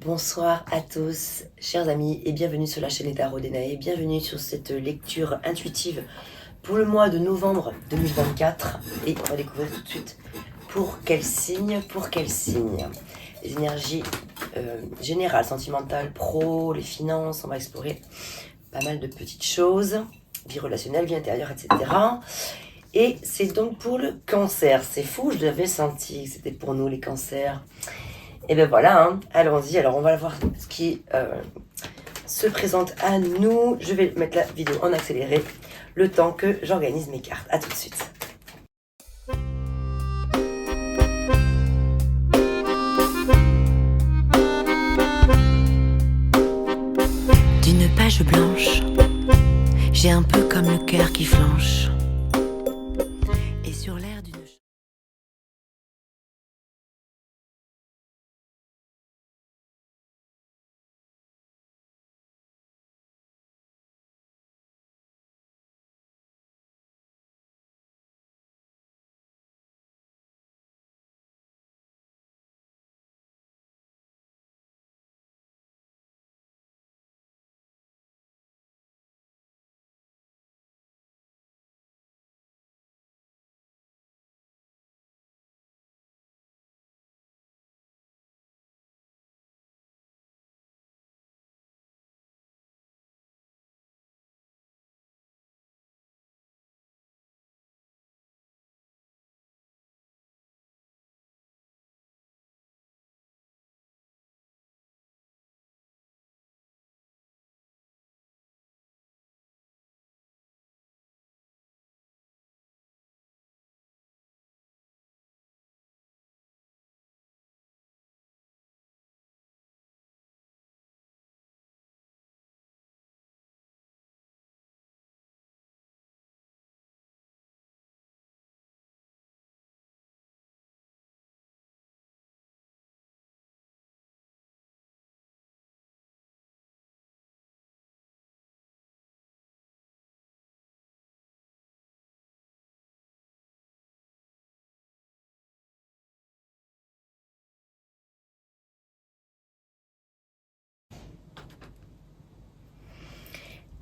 Bonsoir à tous, chers amis, et bienvenue sur la chaîne des Tarots d'Enae. Bienvenue sur cette lecture intuitive pour le mois de novembre 2024. Et on va découvrir tout de suite pour quel signe, les énergies générales, sentimentales, pro, les finances. On va explorer pas mal de petites choses, vie relationnelle, vie intérieure, etc. Et c'est donc pour le cancer. C'est fou, je l'avais senti, c'était pour nous les cancers. Et ben voilà, hein, allons-y. Alors on va voir ce qui se présente à nous. Je vais mettre la vidéo en accéléré le temps que j'organise mes cartes. A tout de suite. D'une page blanche, j'ai un peu comme le cœur qui flanche. Et sur l'air d'une...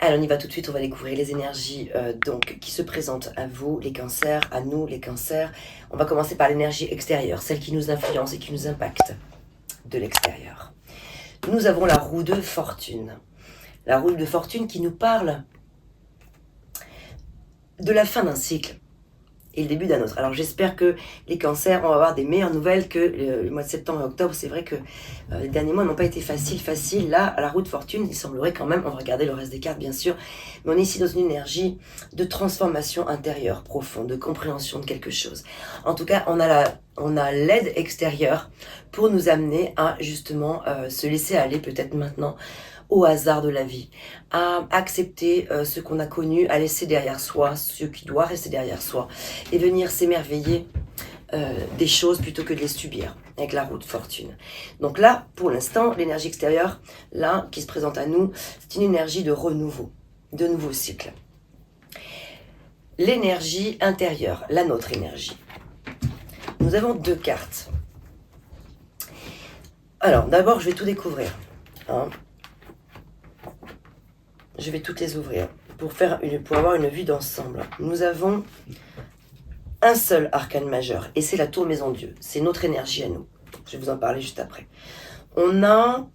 Alors on y va tout de suite, on va découvrir les énergies donc qui se présentent à vous, les cancers, à nous, les cancers. On va commencer par l'énergie extérieure, celle qui nous influence et qui nous impacte de l'extérieur. Nous avons la roue de fortune. La roue de fortune qui nous parle de la fin d'un cycle et le début d'un autre. Alors j'espère que les cancers vont avoir des meilleures nouvelles que le mois de septembre et octobre. C'est vrai que les derniers mois n'ont pas été faciles. Là, à la roue de fortune, il semblerait quand même, on va regarder le reste des cartes bien sûr, mais on est ici dans une énergie de transformation intérieure profonde, de compréhension de quelque chose. En tout cas, on a l'aide extérieure pour nous amener à justement se laisser aller peut-être maintenant au hasard de la vie, à accepter ce qu'on a connu, à laisser derrière soi ce qui doit rester derrière soi et venir s'émerveiller des choses plutôt que de les subir avec la roue de fortune. Donc là, pour l'instant, l'énergie extérieure, là, qui se présente à nous, c'est une énergie de renouveau, de nouveau cycle. L'énergie intérieure, la nôtre énergie. Nous avons deux cartes. Alors, d'abord, je vais tout découvrir. Hein. Je vais toutes les ouvrir pour avoir une vue d'ensemble. Nous avons un seul arcane majeur et c'est la tour maison Dieu. C'est notre énergie à nous. Je vais vous en parler juste après. On a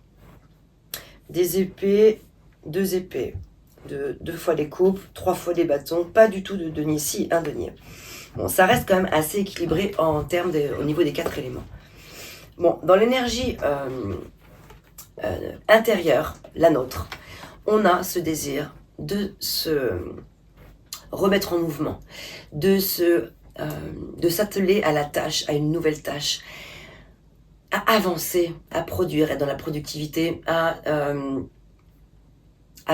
des épées, deux épées, deux fois des coupes, 3 fois des bâtons, pas du tout de denier ici, un denier. Bon, ça reste quand même assez équilibré en termes au niveau des 4 éléments. Bon, dans l'énergie intérieure, la nôtre, on a ce désir de se remettre en mouvement, de s'atteler à la tâche, à une nouvelle tâche, à avancer, à produire, être dans la productivité, à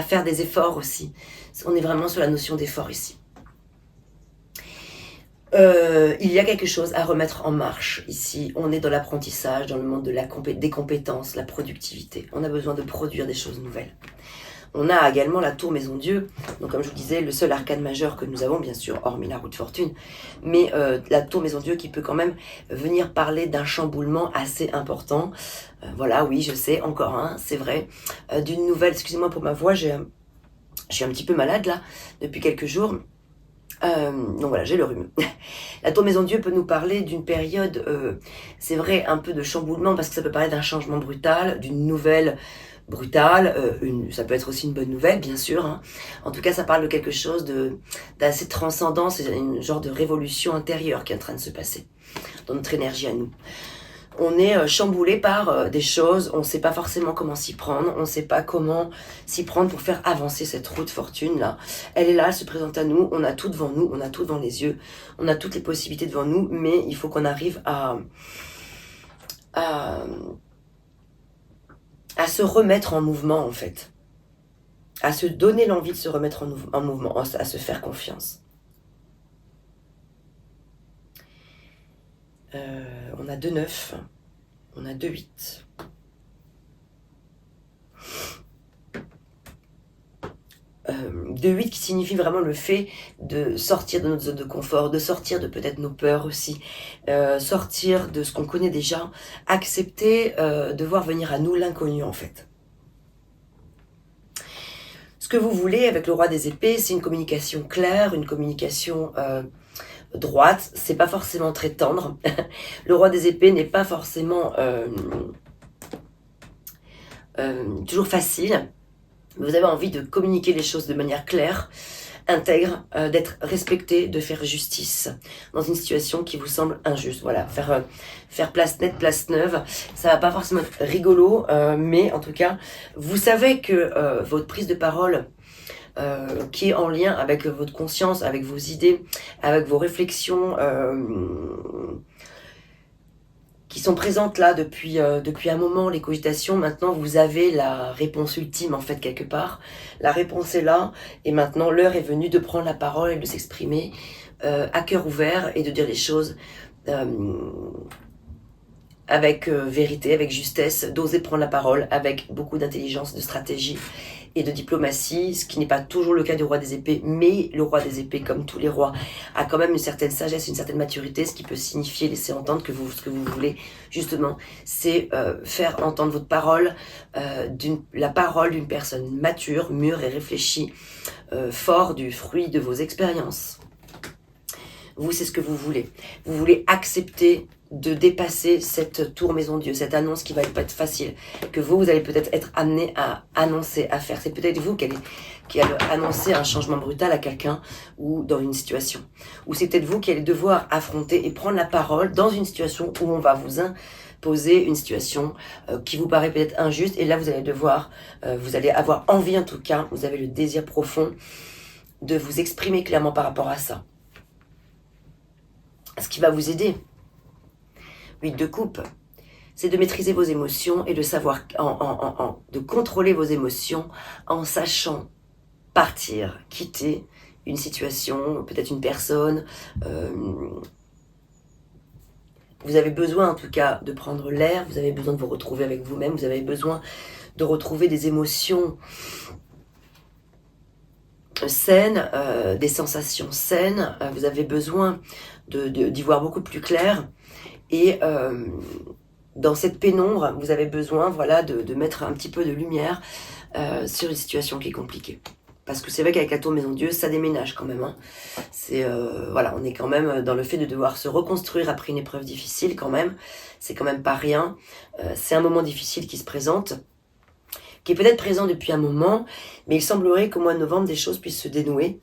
faire des efforts aussi. On est vraiment sur la notion d'effort ici. Il y a quelque chose à remettre en marche ici. On est dans l'apprentissage, dans le monde des compétences, la productivité. On a besoin de produire des choses nouvelles. On a également la tour Maison Dieu, donc comme je vous disais, le seul arcane majeur que nous avons, bien sûr, hormis la roue de fortune, mais la tour Maison Dieu qui peut quand même venir parler d'un chamboulement assez important. Voilà, oui, je sais, encore un, c'est vrai, d'une nouvelle, excusez-moi pour ma voix, je suis un petit peu malade là, depuis quelques jours. Donc voilà, j'ai le rhume. La tour Maison Dieu peut nous parler d'une période, c'est vrai, un peu de chamboulement, parce que ça peut parler d'un changement brutal, d'une nouvelle brutale, ça peut être aussi une bonne nouvelle, bien sûr. Hein. En tout cas, ça parle de quelque chose d'assez transcendant, c'est une genre de révolution intérieure qui est en train de se passer dans notre énergie à nous. On est chamboulé par des choses, on ne sait pas forcément comment s'y prendre, on ne sait pas comment s'y prendre pour faire avancer cette roue de fortune là. Elle est là, elle se présente à nous, on a tout devant nous, on a tout devant les yeux, on a toutes les possibilités devant nous, mais il faut qu'on arrive à se remettre en mouvement en fait, à se donner l'envie de se remettre en mouvement, à se faire confiance. On a 2-9, on a 2-8. De 8 qui signifie vraiment le fait de sortir de notre zone de confort, de sortir de peut-être nos peurs aussi, sortir de ce qu'on connaît déjà, accepter de voir venir à nous l'inconnu en fait. Ce que vous voulez avec le roi des épées, c'est une communication claire, une communication droite, c'est pas forcément très tendre. Le roi des épées n'est pas forcément toujours facile. Vous avez envie de communiquer les choses de manière claire, intègre, d'être respecté, de faire justice dans une situation qui vous semble injuste. Voilà, faire place nette, place neuve. Ça va pas forcément être rigolo, mais en tout cas, vous savez que votre prise de parole qui est en lien avec votre conscience, avec vos idées, avec vos réflexions, qui sont présentes là depuis un moment, les cogitations. Maintenant, vous avez la réponse ultime, en fait, quelque part. La réponse est là, et maintenant, l'heure est venue de prendre la parole et de s'exprimer à cœur ouvert et de dire les choses avec vérité, avec justesse, d'oser prendre la parole avec beaucoup d'intelligence, de stratégie et de diplomatie, ce qui n'est pas toujours le cas du roi des épées, mais le roi des épées, comme tous les rois, a quand même une certaine sagesse, une certaine maturité, ce qui peut signifier, laisser entendre que ce que vous voulez, justement, c'est faire entendre votre parole, la parole d'une personne mature, mûre et réfléchie, fort du fruit de vos expériences. Vous, c'est ce que vous voulez. Vous voulez accepter de dépasser cette tour Maison Dieu, cette annonce qui va pas être facile, que vous allez peut-être être amené à annoncer, à faire. C'est peut-être vous qui allez annoncer un changement brutal à quelqu'un ou dans une situation. Ou c'est peut-être vous qui allez devoir affronter et prendre la parole dans une situation où on va vous imposer une situation qui vous paraît peut-être injuste. Et là, vous allez devoir, vous allez avoir envie en tout cas, vous avez le désir profond de vous exprimer clairement par rapport à ça. Ce qui va vous aider. 8 de coupe, c'est de maîtriser vos émotions et de savoir, de contrôler vos émotions en sachant partir, quitter une situation, peut-être une personne. Vous avez besoin en tout cas de prendre l'air, vous avez besoin de vous retrouver avec vous-même, vous avez besoin de retrouver des émotions saines, des sensations saines, vous avez besoin d'y voir beaucoup plus clair. Et dans cette pénombre, vous avez besoin de mettre un petit peu de lumière sur une situation qui est compliquée. Parce que c'est vrai qu'avec la tour Maison Dieu, ça déménage quand même. Hein. On est quand même dans le fait de devoir se reconstruire après une épreuve difficile quand même. C'est quand même pas rien. C'est un moment difficile qui se présente, qui est peut-être présent depuis un moment, mais il semblerait qu'au mois de novembre, des choses puissent se dénouer.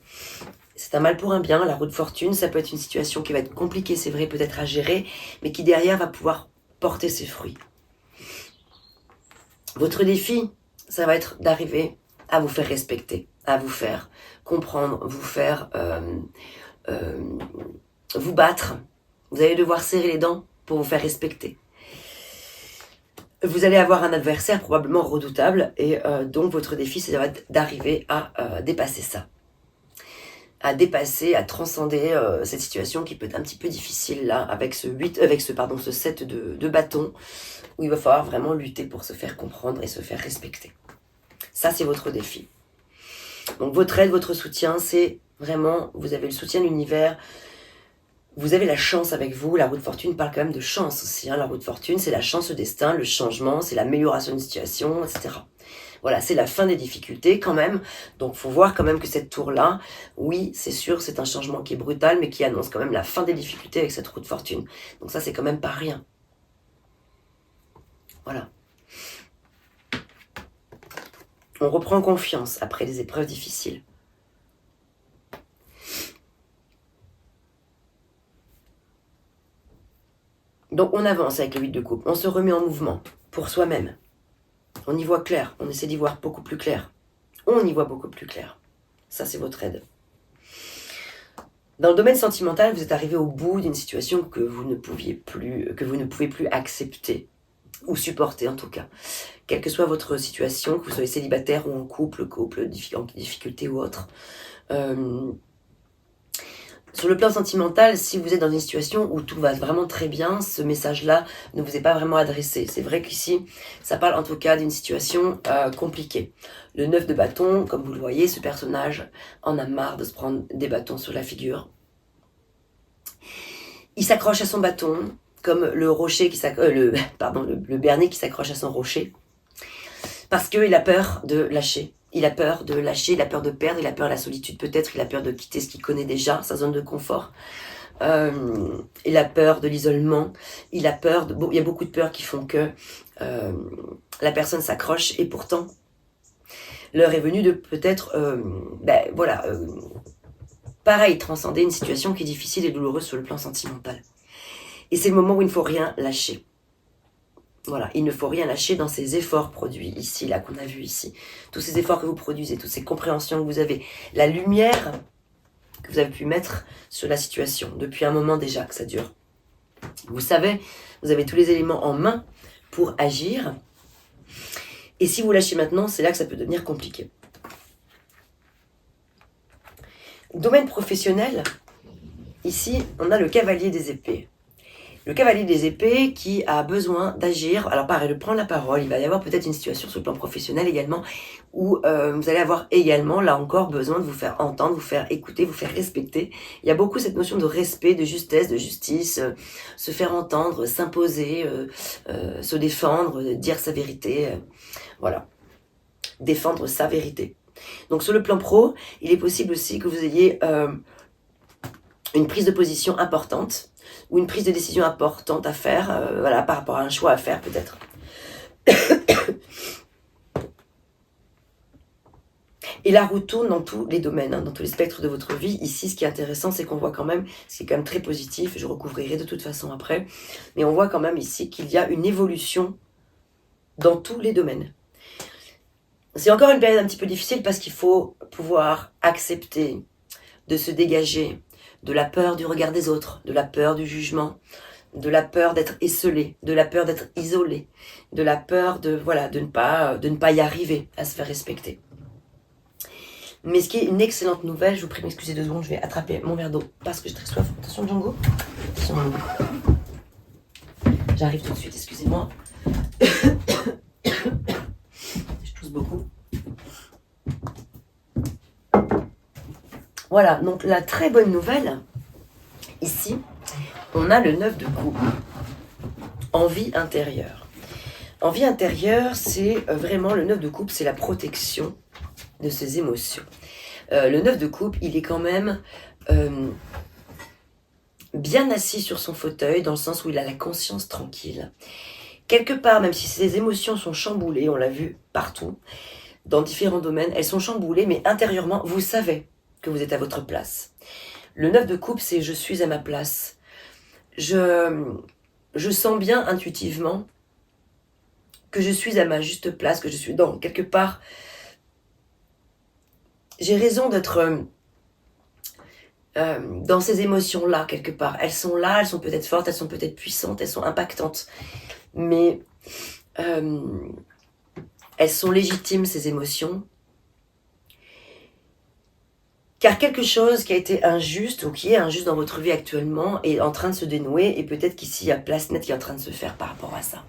C'est un mal pour un bien, la roue de fortune, ça peut être une situation qui va être compliquée, c'est vrai, peut-être à gérer, mais qui derrière va pouvoir porter ses fruits. Votre défi, ça va être d'arriver à vous faire respecter, à vous faire comprendre, vous faire vous battre. Vous allez devoir serrer les dents pour vous faire respecter. Vous allez avoir un adversaire probablement redoutable, et donc votre défi, ça va être d'arriver à dépasser ça. À dépasser, à transcender cette situation qui peut être un petit peu difficile là, avec ce 7 de bâton, où il va falloir vraiment lutter pour se faire comprendre et se faire respecter. Ça, c'est votre défi. Donc votre aide, votre soutien, c'est vraiment, vous avez le soutien de l'univers, vous avez la chance avec vous. La roue de fortune parle quand même de chance aussi. La roue de fortune, c'est la chance, le destin, le changement, c'est l'amélioration d'une situation, etc. Voilà, c'est la fin des difficultés quand même. Donc, faut voir quand même que cette tour-là, oui, c'est sûr, c'est un changement qui est brutal, mais qui annonce quand même la fin des difficultés avec cette roue de fortune. Donc ça, c'est quand même pas rien. Voilà. On reprend confiance après les épreuves difficiles. Donc, on avance avec le 8 de coupe. On se remet en mouvement pour soi-même. On y voit clair, on essaie d'y voir beaucoup plus clair. On y voit beaucoup plus clair. Ça, c'est votre aide. Dans le domaine sentimental, vous êtes arrivé au bout d'une situation que vous ne pouvez plus accepter, ou supporter en tout cas. Quelle que soit votre situation, que vous soyez célibataire ou en couple, en difficulté ou autre. Sur le plan sentimental, si vous êtes dans une situation où tout va vraiment très bien, ce message-là ne vous est pas vraiment adressé. C'est vrai qu'ici, ça parle en tout cas d'une situation compliquée. Le 9 de bâton, comme vous le voyez, ce personnage en a marre de se prendre des bâtons sur la figure. Il s'accroche à son bâton, comme le rocher le bernier qui s'accroche à son rocher, parce qu'il a peur de lâcher. Il a peur de lâcher, il a peur de perdre, il a peur de la solitude peut-être, il a peur de quitter ce qu'il connaît déjà, sa zone de confort. Il a peur de l'isolement, il a peur il y a beaucoup de peurs qui font que la personne s'accroche, et pourtant l'heure est venue de peut-être pareil, transcender une situation qui est difficile et douloureuse sur le plan sentimental. Et c'est le moment où il ne faut rien lâcher. Voilà, il ne faut rien lâcher dans ces efforts produits ici, là, qu'on a vu ici. Tous ces efforts que vous produisez, toutes ces compréhensions que vous avez, la lumière que vous avez pu mettre sur la situation, depuis un moment déjà que ça dure. Vous savez, vous avez tous les éléments en main pour agir. Et si vous lâchez maintenant, c'est là que ça peut devenir compliqué. Domaine professionnel, ici, on a le cavalier des épées. Le cavalier des épées qui a besoin d'agir, alors pareil, de prendre la parole, il va y avoir peut-être une situation sur le plan professionnel également, où vous allez avoir également, là encore, besoin de vous faire entendre, vous faire écouter, vous faire respecter. Il y a beaucoup cette notion de respect, de justesse, de justice, se faire entendre, s'imposer, se défendre, dire sa vérité, voilà, défendre sa vérité. Donc sur le plan pro, il est possible aussi que vous ayez une prise de position importante, ou une prise de décision importante à faire, par rapport à un choix à faire peut-être. Et la roue tourne dans tous les domaines, dans tous les spectres de votre vie. Ici, ce qui est intéressant, c'est qu'on voit quand même, ce qui est quand même très positif, je recouvrirai de toute façon après, mais on voit quand même ici qu'il y a une évolution dans tous les domaines. C'est encore une période un petit peu difficile parce qu'il faut pouvoir accepter de se dégager de la peur du regard des autres, de la peur du jugement, de la peur d'être esseulé, de la peur d'être isolé, de la peur de ne pas y arriver à se faire respecter. Mais ce qui est une excellente nouvelle, je vous prie de m'excuser 2 secondes, je vais attraper mon verre d'eau parce que j'ai très soif. Attention Django. Attention Django. J'arrive tout de suite, excusez-moi. Je tousse beaucoup. Voilà, donc la très bonne nouvelle, ici, on a le 9 de coupe, envie intérieure. Envie intérieure, c'est vraiment le 9 de coupe, c'est la protection de ses émotions. Le 9 de coupe, il est quand même bien assis sur son fauteuil, dans le sens où il a la conscience tranquille. Quelque part, même si ses émotions sont chamboulées, on l'a vu partout, dans différents domaines, elles sont chamboulées, mais intérieurement, vous savez que vous êtes à votre place. Le 9 de coupe, c'est je suis à ma place. Je sens bien intuitivement que je suis à ma juste place, que je suis dans quelque part. J'ai raison d'être dans ces émotions-là, quelque part. Elles sont là, elles sont peut-être fortes, elles sont peut-être puissantes, elles sont impactantes. Mais elles sont légitimes, ces émotions. Car quelque chose qui a été injuste ou qui est injuste dans votre vie actuellement est en train de se dénouer, et peut-être qu'ici il y a place nette qui est en train de se faire par rapport à ça.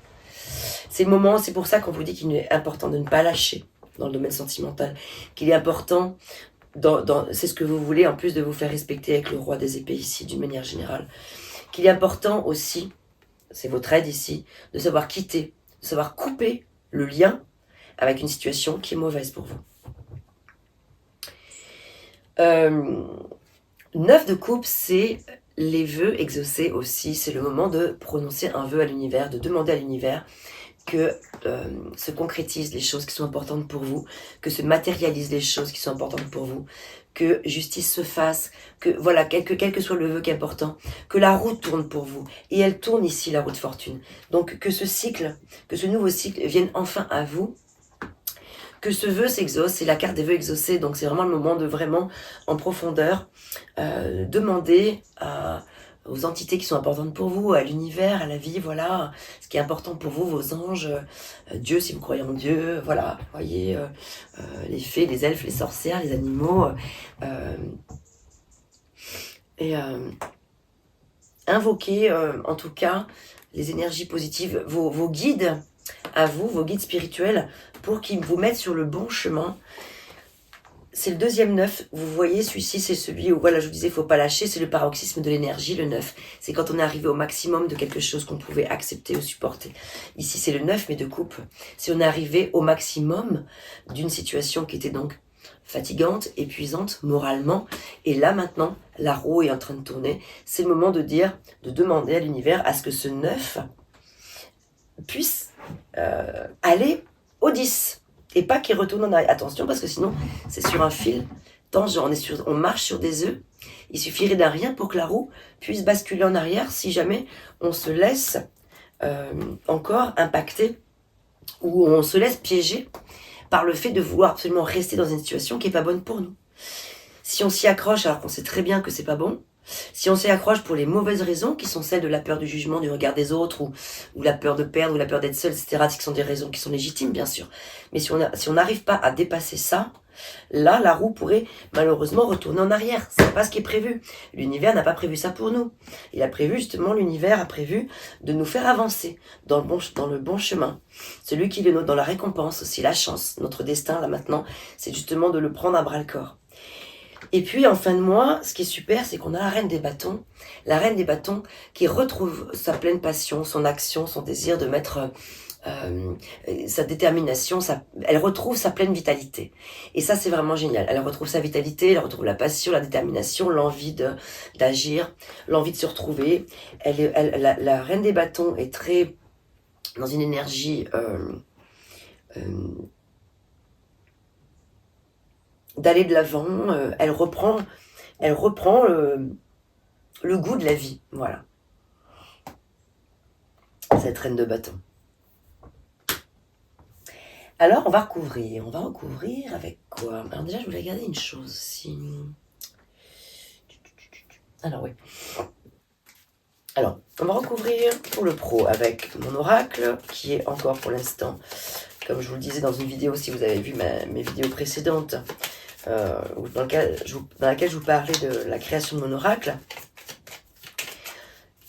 C'est le moment, c'est pour ça qu'on vous dit qu'il est important de ne pas lâcher. dans le domaine sentimental, qu'il est important, c'est ce que vous voulez, en plus de vous faire respecter avec le roi des épées ici, d'une manière générale, qu'il est important aussi, c'est votre aide ici, de savoir quitter, de savoir couper le lien avec une situation qui est mauvaise pour vous. 9 de coupe, c'est les vœux exaucés aussi. C'est le moment de prononcer un vœu à l'univers, de demander à l'univers que se concrétisent les choses qui sont importantes pour vous, que se matérialisent les choses qui sont importantes pour vous, que justice se fasse, que voilà, quel que soit le vœu qui est important, que la roue tourne pour vous. Et elle tourne ici, la roue de fortune. Donc que ce cycle, que ce nouveau cycle vienne enfin à vous, que ce vœu s'exauce, c'est la carte des vœux exaucés, donc c'est vraiment le moment de vraiment, en profondeur, demander aux entités qui sont importantes pour vous, à l'univers, à la vie, voilà, ce qui est important pour vous, vos anges, Dieu si vous croyez en Dieu, voilà, voyez, les fées, les elfes, les sorcières, les animaux, invoquer en tout cas les énergies positives, vos guides à vous, vos guides spirituels, pour qu'ils vous mettent sur le bon chemin. C'est le deuxième 9, vous voyez, celui-ci c'est celui où, voilà, je vous disais, il ne faut pas lâcher, c'est le paroxysme de l'énergie, le 9. C'est quand on est arrivé au maximum de quelque chose qu'on pouvait accepter ou supporter. Ici c'est le 9, mais de coupe. Si on est arrivé au maximum d'une situation qui était donc fatigante, épuisante, moralement, et là maintenant, la roue est en train de tourner, c'est le moment de dire, de demander à l'univers à ce que ce 9 puisse aller au 10 et pas qu'il retourne en arrière. Attention, parce que sinon c'est sur un fil tangent, on marche sur des œufs. Il suffirait d'un rien pour que la roue puisse basculer en arrière si jamais on se laisse encore impacter ou on se laisse piéger par le fait de vouloir absolument rester dans une situation qui n'est pas bonne pour nous. Si on s'y accroche alors qu'on sait très bien que c'est pas bon, si on s'y accroche pour les mauvaises raisons, qui sont celles de la peur du jugement, du regard des autres, ou la peur de perdre, ou la peur d'être seul, etc., qui sont des raisons qui sont légitimes, bien sûr. Mais si on n'arrive pas à dépasser ça, là, la roue pourrait malheureusement retourner en arrière. C'est pas ce qui est prévu. L'univers n'a pas prévu ça pour nous. Il a prévu, justement, l'univers a prévu de nous faire avancer dans le bon chemin. Celui qui est dans la récompense, aussi la chance. Notre destin, là, maintenant, c'est justement de le prendre à bras-le-corps. Et puis, en fin de mois, ce qui est super, c'est qu'on a la reine des bâtons. La reine des bâtons qui retrouve sa pleine passion, son action, son désir de mettre sa détermination, elle retrouve sa pleine vitalité. Et ça, c'est vraiment génial. Elle retrouve sa vitalité, elle retrouve la passion, la détermination, l'envie d'agir, l'envie de se retrouver. La reine des bâtons est très dans une énergie d'aller de l'avant, elle reprend le goût de la vie, voilà. Cette reine de bâton. Alors, on va recouvrir avec quoi? Alors déjà, je voulais regarder une chose aussi. Alors, oui. Alors, on va recouvrir pour le pro avec mon oracle, qui est encore pour l'instant, comme je vous le disais dans une vidéo, si vous avez vu mes vidéos précédentes, dans laquelle je vous parlais de la création de mon oracle,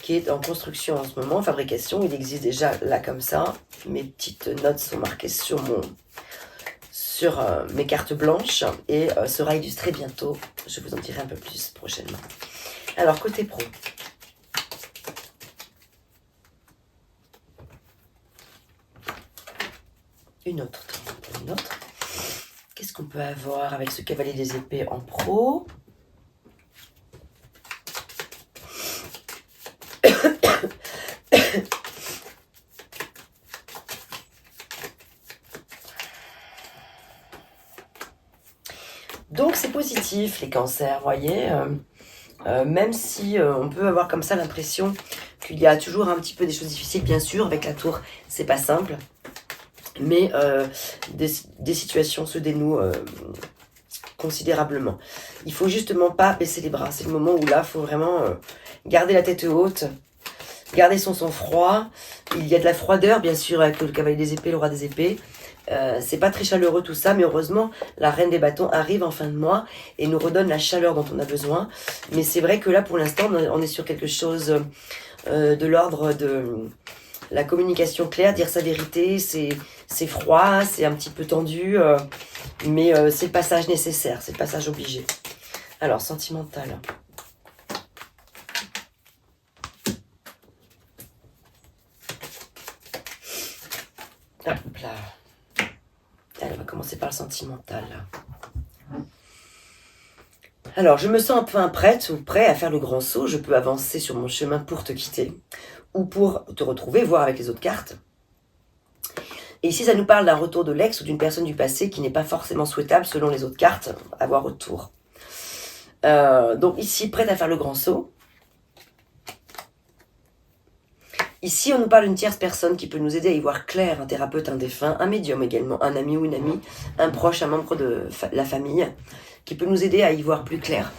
qui est en construction en ce moment, en fabrication. Il existe déjà là comme ça. Mes petites notes sont marquées sur mes cartes blanches et sera illustré bientôt. Je vous en dirai un peu plus prochainement. Alors, côté pro. Une autre. Qu'est-ce qu'on peut avoir avec ce cavalier des épées en pro? Donc c'est positif les cancers, voyez, même si on peut avoir comme ça l'impression qu'il y a toujours un petit peu des choses difficiles, bien sûr, avec la tour, c'est pas simple. Mais des situations se dénouent considérablement. Il faut justement pas baisser les bras. C'est le moment où là, il faut vraiment garder la tête haute, garder son sang-froid. Il y a de la froideur, bien sûr, avec le cavalier des épées, le roi des épées. C'est pas très chaleureux tout ça, mais heureusement, la reine des bâtons arrive en fin de mois et nous redonne la chaleur dont on a besoin. Mais c'est vrai que là, pour l'instant, on est sur quelque chose de l'ordre de la communication claire, dire sa vérité, c'est c'est froid, c'est un petit peu tendu, mais c'est le passage nécessaire, c'est le passage obligé. Alors, sentimental. Hop là. Allez, on va commencer par le sentimental. Alors, je me sens enfin prête ou prêt à faire le grand saut. Je peux avancer sur mon chemin pour te quitter ou pour te retrouver, voir avec les autres cartes. Et ici, ça nous parle d'un retour de l'ex ou d'une personne du passé qui n'est pas forcément souhaitable selon les autres cartes à voir autour. Donc ici, prête à faire le grand saut. Ici, on nous parle d'une tierce personne qui peut nous aider à y voir clair, un thérapeute, un défunt, un médium également, un ami ou une amie, un proche, un membre de la famille, qui peut nous aider à y voir plus clair.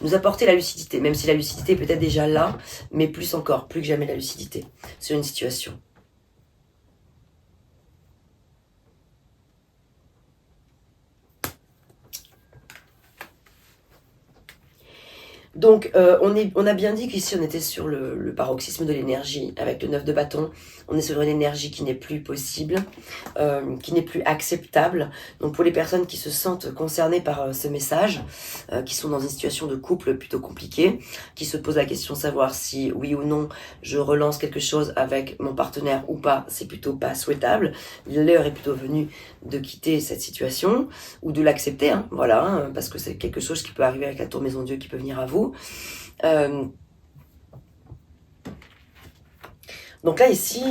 Nous apporter la lucidité, même si la lucidité est peut-être déjà là, mais plus encore, plus que jamais la lucidité sur une situation. Donc, on a bien dit qu'ici, on était sur le paroxysme de l'énergie, avec le 9 de bâton. On est sur une énergie qui n'est plus possible, qui n'est plus acceptable. Donc, pour les personnes qui se sentent concernées par ce message, qui sont dans une situation de couple plutôt compliquée, qui se posent la question de savoir si, oui ou non, je relance quelque chose avec mon partenaire ou pas, c'est plutôt pas souhaitable. L'heure est plutôt venue de quitter cette situation, ou de l'accepter, hein, voilà, hein, parce que c'est quelque chose qui peut arriver avec la tour Maison Dieu qui peut venir à vous. Donc là ici,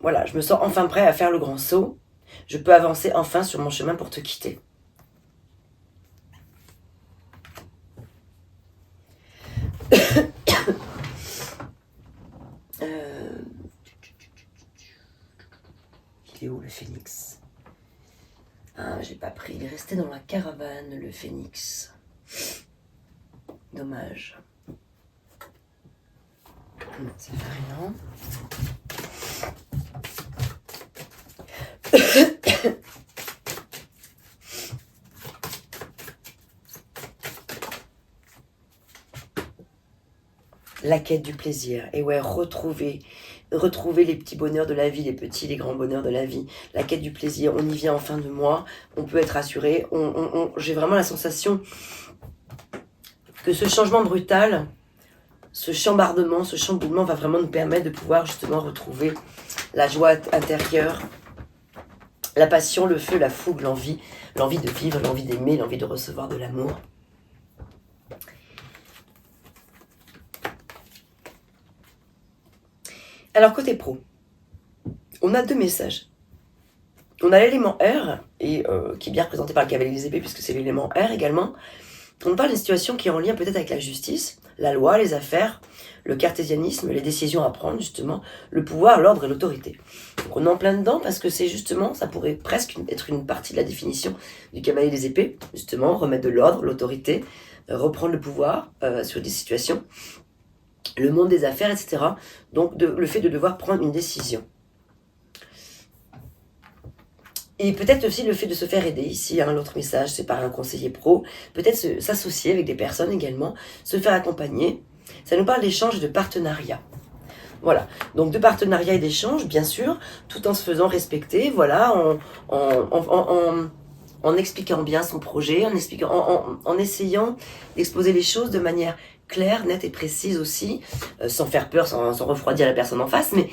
voilà, je me sens enfin prêt à faire le grand saut. Je peux avancer enfin sur mon chemin pour te quitter. Il est où le phénix? Ah, j'ai pas pris. Il est resté dans la caravane, le phénix. Dommage. Non, ça fait rien. La quête du plaisir. Et ouais, retrouver les petits bonheurs de la vie, les grands bonheurs de la vie. La quête du plaisir, on y vient en fin de mois, on peut être rassuré. J'ai vraiment la sensation que ce changement brutal, ce chambardement, ce chamboulement va vraiment nous permettre de pouvoir justement retrouver la joie intérieure, la passion, le feu, la fougue, l'envie de vivre, l'envie d'aimer, l'envie de recevoir de l'amour. Alors, côté pro, on a deux messages. On a l'élément R, et, qui est bien représenté par le cavalier des épées, puisque c'est l'élément R également. On parle d'une situation qui est en lien peut-être avec la justice, la loi, les affaires, le cartésianisme, les décisions à prendre, justement, le pouvoir, l'ordre et l'autorité. Donc on est en plein dedans parce que c'est justement, ça pourrait presque être une partie de la définition du cavalier des épées, justement, remettre de l'ordre, l'autorité, reprendre le pouvoir sur des situations, le monde des affaires, etc. Donc le fait de devoir prendre une décision. Et peut-être aussi le fait de se faire aider, ici, hein, l'autre message, c'est par un conseiller pro, peut-être s'associer avec des personnes également, se faire accompagner. Ça nous parle d'échange et de partenariat. Voilà, donc de partenariat et d'échange, bien sûr, tout en se faisant respecter, voilà, en expliquant bien son projet, en essayant d'exposer les choses de manière claire, nette et précise aussi, sans faire peur, sans refroidir la personne en face, mais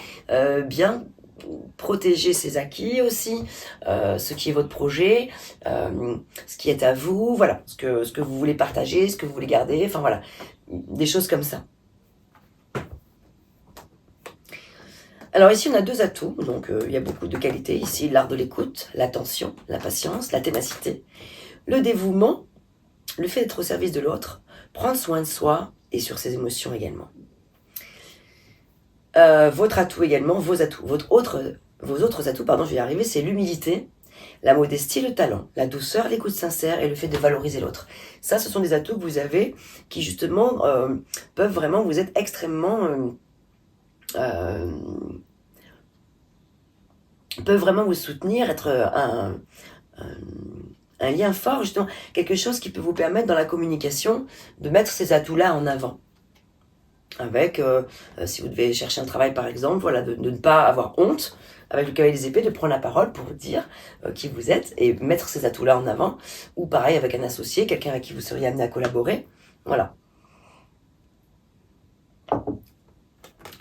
bien protéger ses acquis aussi, ce qui est votre projet, ce qui est à vous, voilà, ce que vous voulez partager, ce que vous voulez garder, enfin voilà, des choses comme ça. Alors ici on a deux atouts, donc il y a beaucoup de qualités ici, l'art de l'écoute, l'attention, la patience, la ténacité, le dévouement, le fait d'être au service de l'autre, prendre soin de soi et sur ses émotions également. Votre atout également, vos autres atouts, pardon, je vais y arriver, c'est l'humilité, la modestie, le talent, la douceur, l'écoute sincère et le fait de valoriser l'autre. Ça, ce sont des atouts que vous avez qui justement peuvent vraiment vous être extrêmement... peuvent vraiment vous soutenir, être un lien fort, justement, quelque chose qui peut vous permettre dans la communication de mettre ces atouts-là en avant. avec, si vous devez chercher un travail par exemple, voilà, de ne pas avoir honte, avec le cavalier des épées, de prendre la parole pour vous dire qui vous êtes et mettre ces atouts-là en avant, ou pareil avec un associé, quelqu'un avec qui vous seriez amené à collaborer, voilà.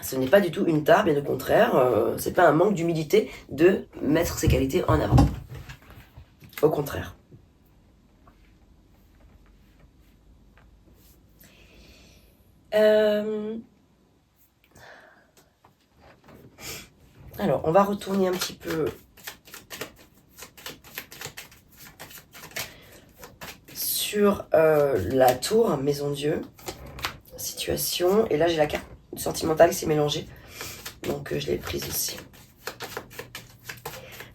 Ce n'est pas du tout une tare, bien au contraire, c'est pas un manque d'humilité de mettre ses qualités en avant. Au contraire. Alors, on va retourner un petit peu sur la tour, Maison Dieu, situation. Et là, j'ai la carte sentimentale qui s'est mélangée. Donc, je l'ai prise aussi.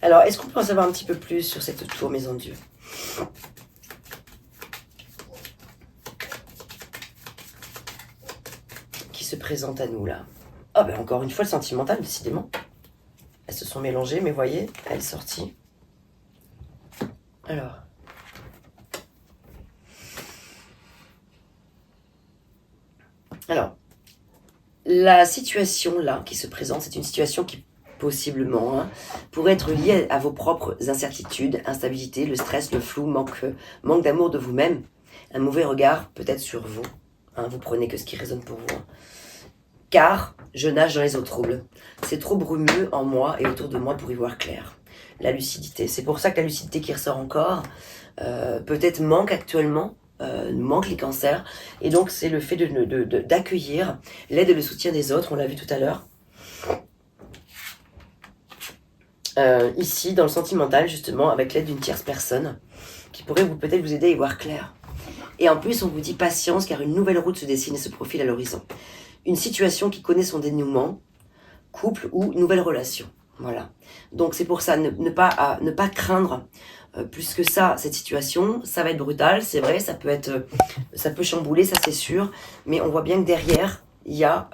Alors, est-ce qu'on peut en savoir un petit peu plus sur cette tour Maison Dieu ? Qui se présente à nous, là. Ah, ben encore une fois, le sentimental, décidément. Elles se sont mélangées, mais voyez, elle est sortie. Alors. La situation là qui se présente, c'est une situation qui possiblement pourrait être liée à vos propres incertitudes, instabilité, le stress, le flou, manque d'amour de vous-même, un mauvais regard peut-être sur vous. Vous prenez que ce qui résonne pour vous. Car je nage dans les eaux troubles. C'est trop brumeux en moi et autour de moi pour y voir clair. La lucidité. C'est pour ça que la lucidité qui ressort encore, peut-être manque actuellement, manque les cancers. Et donc, c'est le fait d'accueillir l'aide et le soutien des autres. On l'a vu tout à l'heure. Ici, dans le sentimental, justement, avec l'aide d'une tierce personne qui pourrait peut-être vous aider à y voir clair. Et en plus, on vous dit patience, car une nouvelle route se dessine et se profile à l'horizon. Une situation qui connaît son dénouement, couple ou nouvelle relation. Voilà. Donc c'est pour ça, ne pas craindre plus que ça cette situation. Ça va être brutal, c'est vrai, ça peut chambouler, ça c'est sûr. Mais on voit bien que derrière, il y a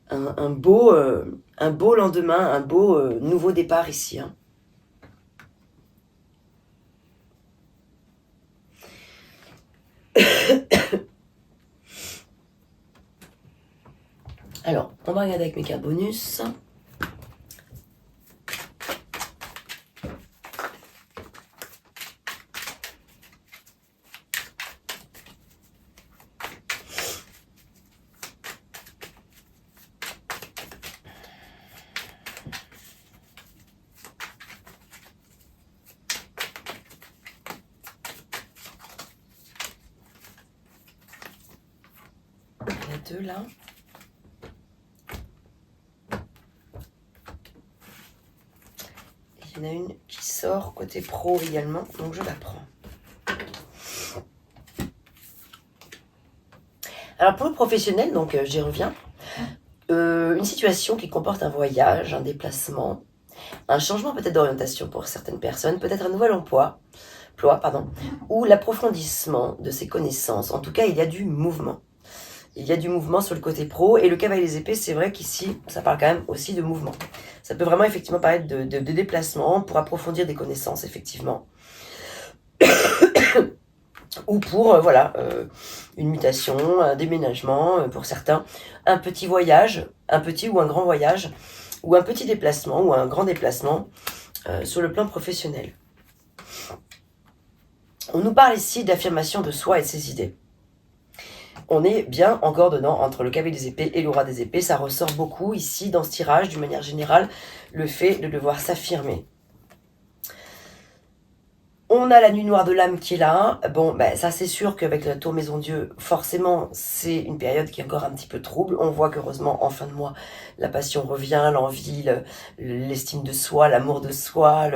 un beau lendemain, un beau nouveau départ ici. Alors, on va regarder avec mes cartes bonus. Il y en a deux là. Il y en a une qui sort côté pro également, donc je la prends. Alors pour le professionnel, donc j'y reviens, une situation qui comporte un voyage, un déplacement, un changement peut-être d'orientation pour certaines personnes, peut-être un nouvel emploi, ou l'approfondissement de ses connaissances. En tout cas, il y a du mouvement. Il y a du mouvement sur le côté pro, et le cavalier des épées, c'est vrai qu'ici, ça parle quand même aussi de mouvement. Ça peut vraiment effectivement parler de déplacement pour approfondir des connaissances, effectivement. Ou pour, une mutation, un déménagement, pour certains, un petit voyage, un petit ou un grand voyage, ou un petit déplacement, ou un grand déplacement, sur le plan professionnel. On nous parle ici d'affirmation de soi et de ses idées. On est bien encore dedans, entre le cavalier des épées et le roi des épées. Ça ressort beaucoup ici, dans ce tirage, d'une manière générale, le fait de devoir s'affirmer. On a la nuit noire de l'âme qui est là. Bon, ça c'est sûr qu'avec la tour Maison Dieu, forcément, c'est une période qui est encore un petit peu trouble. On voit qu'heureusement, en fin de mois, la passion revient, l'envie, l'estime de soi, l'amour de soi,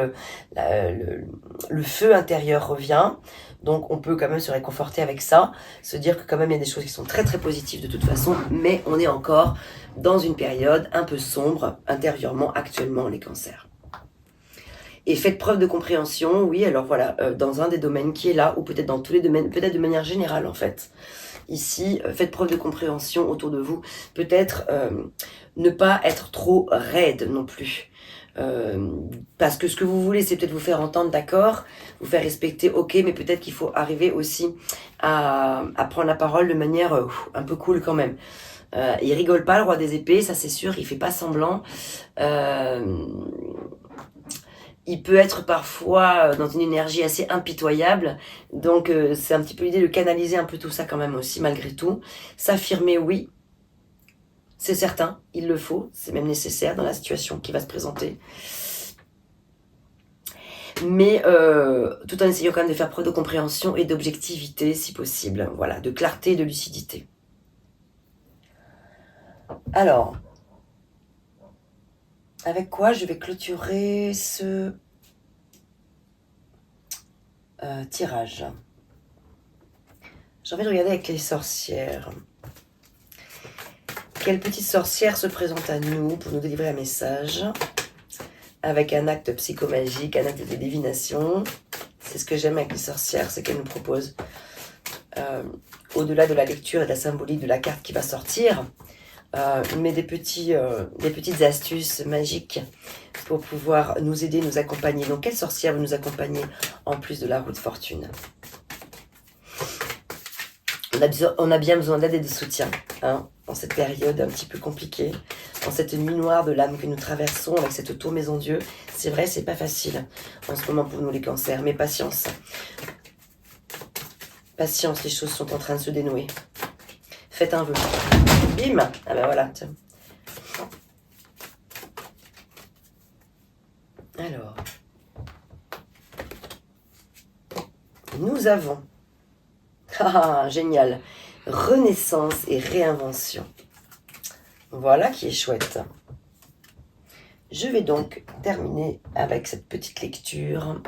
le feu intérieur revient. Donc on peut quand même se réconforter avec ça, se dire que quand même il y a des choses qui sont très très positives de toute façon, mais on est encore dans une période un peu sombre intérieurement actuellement, les cancers. Et faites preuve de compréhension, oui, alors voilà, dans un des domaines qui est là, ou peut-être dans tous les domaines, peut-être de manière générale en fait. Ici, faites preuve de compréhension autour de vous, peut-être ne pas être trop raide non plus. Parce que ce que vous voulez, c'est peut-être vous faire entendre, d'accord, vous faire respecter, ok, mais peut-être qu'il faut arriver aussi à prendre la parole de manière un peu cool quand même. Il rigole pas, le roi des épées, ça c'est sûr, il fait pas semblant. Il peut être parfois dans une énergie assez impitoyable, donc c'est un petit peu l'idée de canaliser un peu tout ça quand même aussi, malgré tout. S'affirmer, oui, c'est certain, il le faut, c'est même nécessaire dans la situation qui va se présenter. Mais tout en essayant quand même de faire preuve de compréhension et d'objectivité si possible, voilà, de clarté et de lucidité. Alors, avec quoi je vais clôturer ce tirage? J'ai envie de regarder avec les sorcières. Quelle petite sorcière se présente à nous pour nous délivrer un message avec un acte psychomagique, un acte de divination. C'est ce que j'aime avec les sorcières, c'est qu'elles nous proposent, au-delà de la lecture et de la symbolique de la carte qui va sortir, mais des petites astuces magiques pour pouvoir nous aider, nous accompagner. Donc, quelle sorcière va nous accompagner en plus de la roue de fortune? On a bien besoin d'aide et de soutien, hein, dans cette période un petit peu compliquée, dans cette nuit noire de l'âme que nous traversons avec cette tour Maison Dieu. C'est vrai, c'est pas facile en ce moment pour nous les cancers, mais patience. Patience, les choses sont en train de se dénouer. Faites un vœu. Bim! Ah ben voilà, tiens. Alors, nous avons, ah génial, renaissance et réinvention. Voilà qui est chouette. Je vais donc terminer avec cette petite lecture.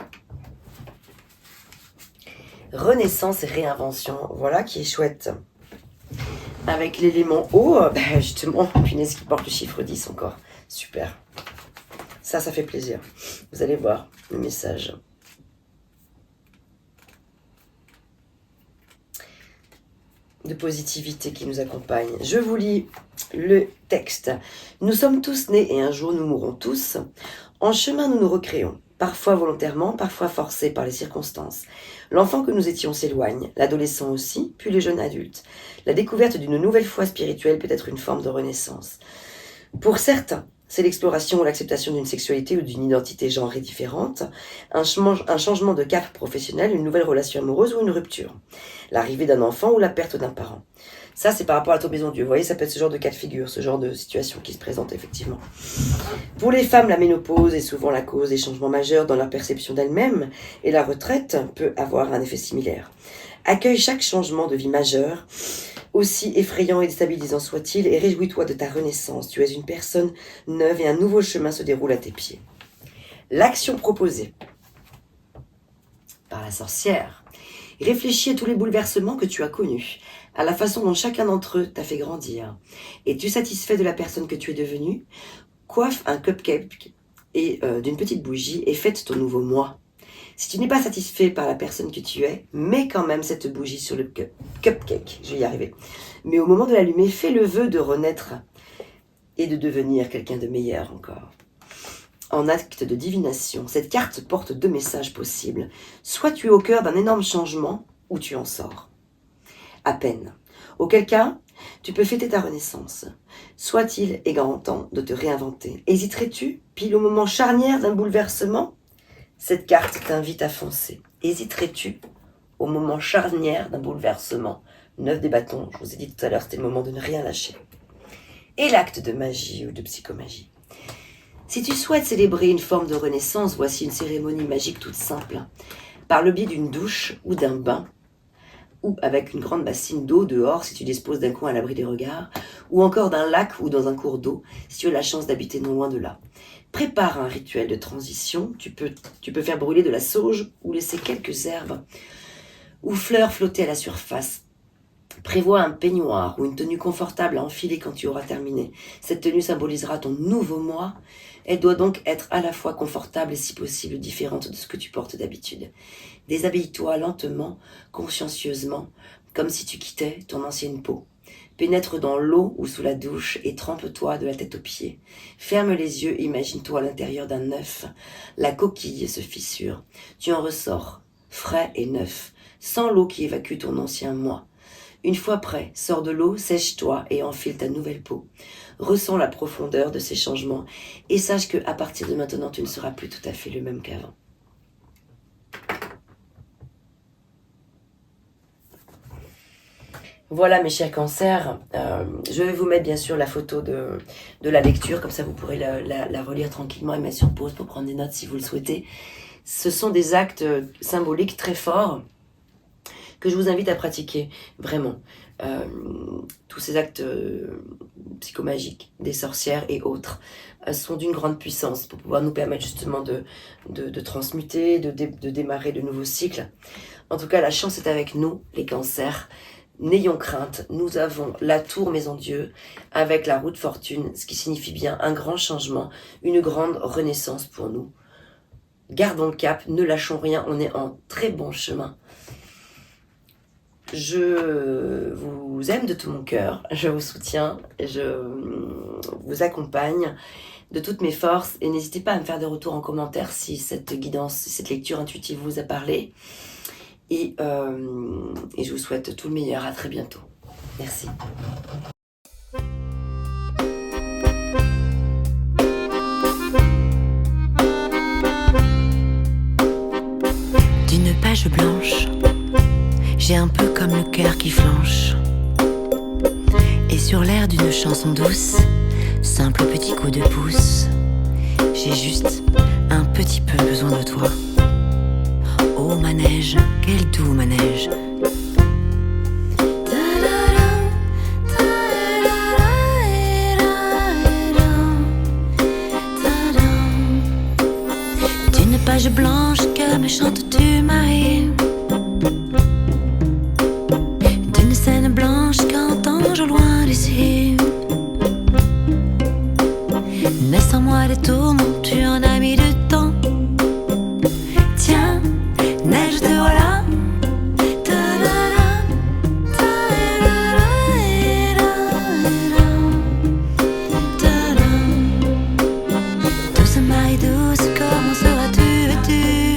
Renaissance et réinvention, voilà qui est chouette. Avec l'élément eau, justement, punaise qui porte le chiffre 10 encore. Super. Ça fait plaisir. Vous allez voir le message. De positivité qui nous accompagne. Je vous lis le texte. Nous sommes tous nés et un jour nous mourrons tous. En chemin nous nous recréons, parfois volontairement, parfois forcés par les circonstances. L'enfant que nous étions s'éloigne, l'adolescent aussi, puis le jeune adulte. La découverte d'une nouvelle foi spirituelle peut être une forme de renaissance. Pour certains, c'est l'exploration ou l'acceptation d'une sexualité ou d'une identité genrée différente, un changement de cap professionnel, une nouvelle relation amoureuse ou une rupture, l'arrivée d'un enfant ou la perte d'un parent. Ça, c'est par rapport à la tour Maison Dieu. Vous voyez, ça peut être ce genre de cas de figure, ce genre de situation qui se présente effectivement. Pour les femmes, la ménopause est souvent la cause des changements majeurs dans leur perception d'elles-mêmes et la retraite peut avoir un effet similaire. Accueille chaque changement de vie majeur, aussi effrayant et déstabilisant soit-il, et réjouis-toi de ta renaissance. Tu es une personne neuve et un nouveau chemin se déroule à tes pieds. L'action proposée par la sorcière. Réfléchis à tous les bouleversements que tu as connus, à la façon dont chacun d'entre eux t'a fait grandir. Es-tu satisfait de la personne que tu es devenue? Coiffe un cupcake et d'une petite bougie et fête ton nouveau moi. Si tu n'es pas satisfait par la personne que tu es, mets quand même cette bougie sur le cupcake. Je vais y arriver. Mais au moment de l'allumer, fais le vœu de renaître et de devenir quelqu'un de meilleur encore. En acte de divination, cette carte porte deux messages possibles. Soit tu es au cœur d'un énorme changement, ou tu en sors. À peine. Auquel cas, tu peux fêter ta renaissance. Soit-il est grand temps de te réinventer. Hésiterais-tu, pile au moment charnière d'un bouleversement? Cette carte t'invite à foncer. Hésiterais-tu au moment charnière d'un bouleversement? 9 des bâtons, je vous ai dit tout à l'heure, c'était le moment de ne rien lâcher. Et l'acte de magie ou de psychomagie. Si tu souhaites célébrer une forme de renaissance, voici une cérémonie magique toute simple. Par le biais d'une douche ou d'un bain, ou avec une grande bassine d'eau dehors si tu disposes d'un coin à l'abri des regards, ou encore d'un lac ou dans un cours d'eau si tu as la chance d'habiter non loin de là. Prépare un rituel de transition, tu peux faire brûler de la sauge ou laisser quelques herbes ou fleurs flotter à la surface. Prévois un peignoir ou une tenue confortable à enfiler quand tu auras terminé. Cette tenue symbolisera ton nouveau moi. Elle doit donc être à la fois confortable et si possible différente de ce que tu portes d'habitude. Déshabille-toi lentement, consciencieusement, comme si tu quittais ton ancienne peau. Pénètre dans l'eau ou sous la douche et trempe-toi de la tête aux pieds. Ferme les yeux, imagine-toi à l'intérieur d'un œuf. La coquille se fissure. Tu en ressors, frais et neuf, sans l'eau qui évacue ton ancien moi. Une fois prêt, sors de l'eau, sèche-toi et enfile ta nouvelle peau. Ressens la profondeur de ces changements et sache qu'à partir de maintenant, tu ne seras plus tout à fait le même qu'avant. Voilà mes chers cancers, je vais vous mettre bien sûr la photo de la lecture, comme ça vous pourrez la relire tranquillement et mettre sur pause pour prendre des notes si vous le souhaitez. Ce sont des actes symboliques très forts que je vous invite à pratiquer, vraiment. Tous ces actes psychomagiques, des sorcières et autres, sont d'une grande puissance pour pouvoir nous permettre justement de transmuter, de démarrer de nouveaux cycles. En tout cas, la chance est avec nous, les cancers. N'ayons crainte, nous avons la tour Maison Dieu avec la roue de fortune, ce qui signifie bien un grand changement, une grande renaissance pour nous. Gardons le cap, ne lâchons rien, on est en très bon chemin. Je vous aime de tout mon cœur, je vous soutiens, je vous accompagne de toutes mes forces et n'hésitez pas à me faire des retours en commentaire si cette guidance, si cette lecture intuitive vous a parlé. Et je vous souhaite tout le meilleur, à très bientôt. Merci. D'une page blanche, j'ai un peu comme le cœur qui flanche. Et sur l'air d'une chanson douce, simple petit coup de pouce, j'ai juste un petit peu besoin de toi. Oh manège, quel doux manège. D'une page blanche que me chantes-tu Marie, d'une scène blanche qu'entends-je au loin d'ici. Naissent en moi des tourments, tu en as mis du temps. Tiens, neige te voilà. Douce Marie douce, comment seras-tu vêtue?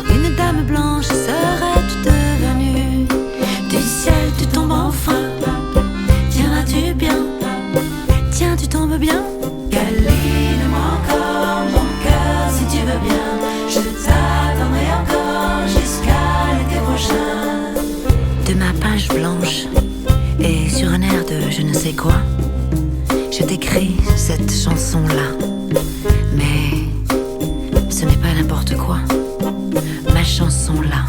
Une dame blanche serais-tu devenue? Du ciel tu tombes enfin. Tiendras-tu bien? Tiens, tu tombes bien? Câline-moi encore mon cœur si tu veux bien. Je t'attendrai encore jusqu'à l'été prochain. De ma page blanche et sur un air de je ne sais quoi, je t'écris cette chanson-là. Mais ce n'est pas n'importe quoi, ma chanson-là.